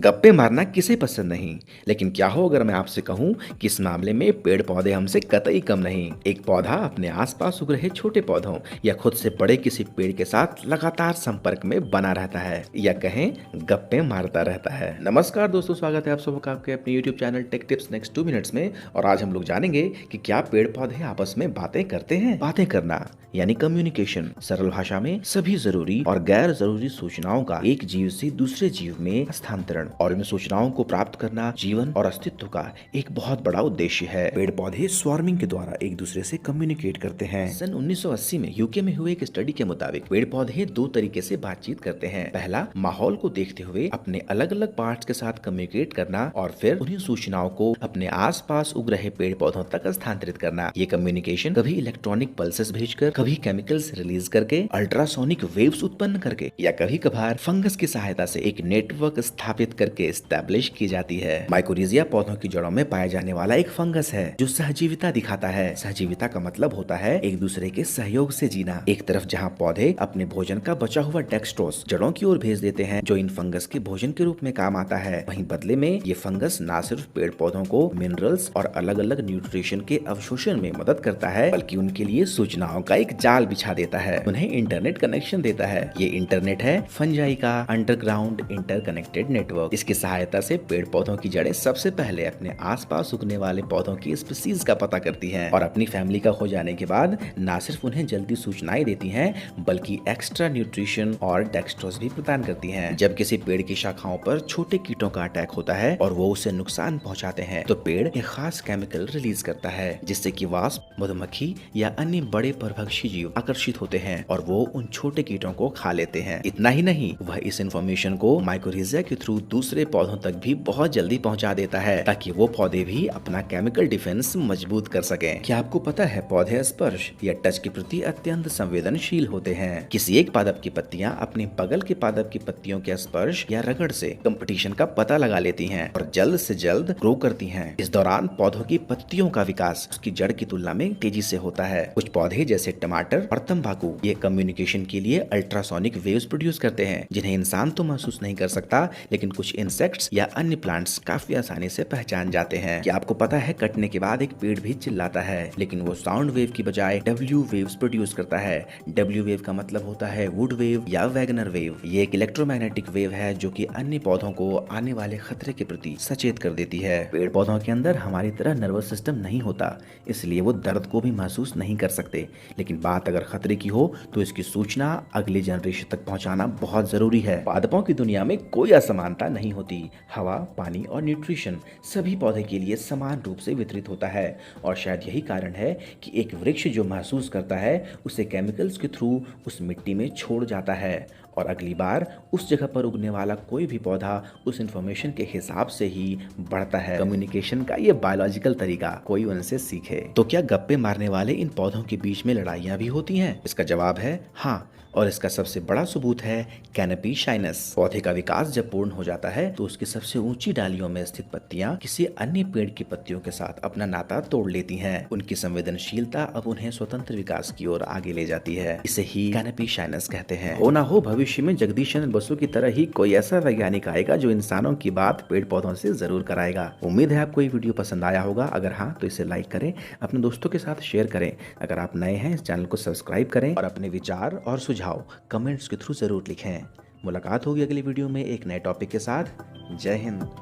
गप्पे मारना किसे पसंद नहीं, लेकिन क्या हो अगर मैं आपसे कहूं कि इस मामले में पेड़ पौधे हमसे कतई कम नहीं। एक पौधा अपने आसपास उग रहे छोटे पौधों या खुद से बड़े किसी पेड़ के साथ लगातार संपर्क में बना रहता है या कहें गप्पे मारता रहता है। नमस्कार दोस्तों, स्वागत है आप सबका आपके अपने YouTube channel take tips next 2 minutes में। और आज हम लोग जानेंगे कि क्या पेड़ पौधे आपस में बातें करते हैं। बातें करना यानी कम्युनिकेशन, सरल भाषा में सभी जरूरी और गैर जरूरी सूचनाओं का एक जीव से दूसरे जीव में हस्तांतरण और इन सूचनाओं को प्राप्त करना जीवन और अस्तित्व का एक बहुत बड़ा उद्देश्य है। पेड़ पौधे स्वार्मिंग के द्वारा एक दूसरे से कम्युनिकेट करते हैं। सन 1980 में यूके में हुए एक स्टडी के मुताबिक पेड़ पौधे दो तरीके से बातचीत करते हैं। पहला, माहौल को देखते हुए अपने अलग अलग पार्ट्स के साथ कम्युनिकेट करना और फिर उन्हीं सूचनाओं को अपने आसपास उग रहे पेड़ पौधों तक स्थानांतरित करना। ये कम्युनिकेशन कभी इलेक्ट्रॉनिक पल्सेस भेजकर, कभी केमिकल्स रिलीज करके, अल्ट्रासोनिक वेव्स उत्पन्न करके या कभी कभार फंगस की सहायता से एक नेटवर्क स्थापित करके एस्टैब्लिश की जाती है। माइकोरिजिया पौधों की जड़ों में पाया जाने वाला एक फंगस है जो सहजीविता दिखाता है। सहजीविता का मतलब होता है एक दूसरे के सहयोग से जीना। एक तरफ जहाँ पौधे अपने भोजन का बचा हुआ डेक्सट्रोज जड़ों की ओर भेज देते हैं जो इन फंगस के भोजन के रूप में काम आता है, वहीं बदले में ये फंगस न सिर्फ पेड़ पौधों को मिनरल्स और अलग अलग न्यूट्रिशन के अवशोषण में मदद करता है, बल्कि उनके लिए सूचनाओं का एक जाल बिछा देता है, उन्हें इंटरनेट कनेक्शन देता है। ये इंटरनेट है फंजाई का अंडरग्राउंड इंटरकनेक्टेड नेटवर्क। इसकी सहायता से पेड़ पौधों की जड़ें सबसे पहले अपने आसपास उगने वाले पौधों की स्पीसीज का पता करती हैं और अपनी फैमिली का हो जाने के बाद न सिर्फ उन्हें जल्दी सूचनाएं देती हैं बल्कि एक्स्ट्रा न्यूट्रिशन और डेक्सट्रोज भी प्रदान करती हैं। जब किसी पेड़ की शाखाओं पर छोटे कीटों का अटैक होता है और वो उसे नुकसान पहुंचाते हैं तो पेड़ एक खास केमिकल रिलीज करता है जिससे कि वास्प, मधुमक्खी या अन्य बड़े परभक्षी जीव आकर्षित होते हैं और वो उन छोटे कीटों को खा लेते हैं। इतना ही नहीं, वह इस इंफॉर्मेशन को माइकोरिजिया के थ्रू दूसरे पौधों तक भी बहुत जल्दी पहुंचा देता है ताकि वो पौधे भी अपना केमिकल डिफेंस मजबूत कर सकें। क्या आपको पता है पौधे स्पर्श या टच के प्रति अत्यंत संवेदनशील होते हैं। किसी एक पादप की पत्तियां अपने बगल के पादप की पत्तियों के स्पर्श या रगड़ से कंपटीशन का पता लगा लेती हैं और जल्द से जल्द ग्रो करती हैं। इस दौरान पौधों की पत्तियों का विकास उसकी जड़ की तुलना में तेजी से होता है। कुछ पौधे जैसे टमाटर और तंबाकू ये कम्युनिकेशन के लिए अल्ट्रासोनिक वेव्स प्रोड्यूस करते हैं जिन्हें इंसान तो महसूस नहीं कर सकता, लेकिन कुछ इंसेक्ट्स या अन्य प्लांट्स काफी आसानी से पहचान जाते हैं। क्या आपको पता है कटने के बाद एक पेड़ भी चिल्लाता है, लेकिन वो साउंड वेव की बजाय डब्ल्यू वेव्स प्रोड्यूस करता है। डब्ल्यू वेव का मतलब होता है वुड वेव या वैगनर वेव। ये एक इलेक्ट्रोमैग्नेटिक वेव है जो कि अन्य पौधों को आने वाले खतरे के प्रति सचेत कर देती है। पेड़ पौधों के अंदर हमारी तरह नर्वस सिस्टम नहीं होता, इसलिए वो दर्द को भी महसूस नहीं कर सकते, लेकिन बात अगर खतरे की हो तो इसकी सूचना अगली जनरेशन तक पहुंचाना बहुत जरूरी है। पादपों की दुनिया में कोई असमानता नहीं होती। हवा, पानी और न्यूट्रिशन सभी पौधे के लिए समान रूप से वितरित होता है और शायद यही कारण है कि एक वृक्ष जो महसूस करता है उसे केमिकल्स के थ्रू उस मिट्टी में छोड़ जाता है और अगली बार उस जगह पर उगने वाला कोई भी पौधा उस इंफॉर्मेशन के हिसाब से ही बढ़ता है। कम्युनिकेशन का ये बायोलॉजिकल तरीका कोई उनसे सीखे। तो क्या गप्पे मारने वाले इन पौधों के बीच में लड़ाइयाँ भी होती हैं? इसका जवाब है हाँ, और इसका सबसे बड़ा सबूत है कैनोपी शाइनस। पौधे का विकास जब पूर्ण हो जाता है तो उसकी सबसे ऊंची डालियों में स्थित पत्तियां किसी अन्य पेड़ की पत्तियों के साथ अपना नाता तोड़ लेती हैं। उनकी संवेदनशीलता अब उन्हें स्वतंत्र विकास की ओर आगे ले जाती है। इसे ही कैनोपी शाइनस कहते हैं। हो ना हो भविष्य में जगदीश चंद्र बसु की तरह ही कोई ऐसा वैज्ञानिक आएगा जो इंसानों की बात पेड़ पौधों से जरूर कराएगा। उम्मीद है आपको ये वीडियो पसंद आया होगा। अगर हाँ तो इसे लाइक करें, अपने दोस्तों के साथ शेयर करें। अगर आप नए हैं इस चैनल को सब्सक्राइब करें और अपने विचार और सुझाव कमेंट्स के थ्रू जरूर लिखें। मुलाकात होगी अगली वीडियो में एक नए टॉपिक के साथ। जय हिंद।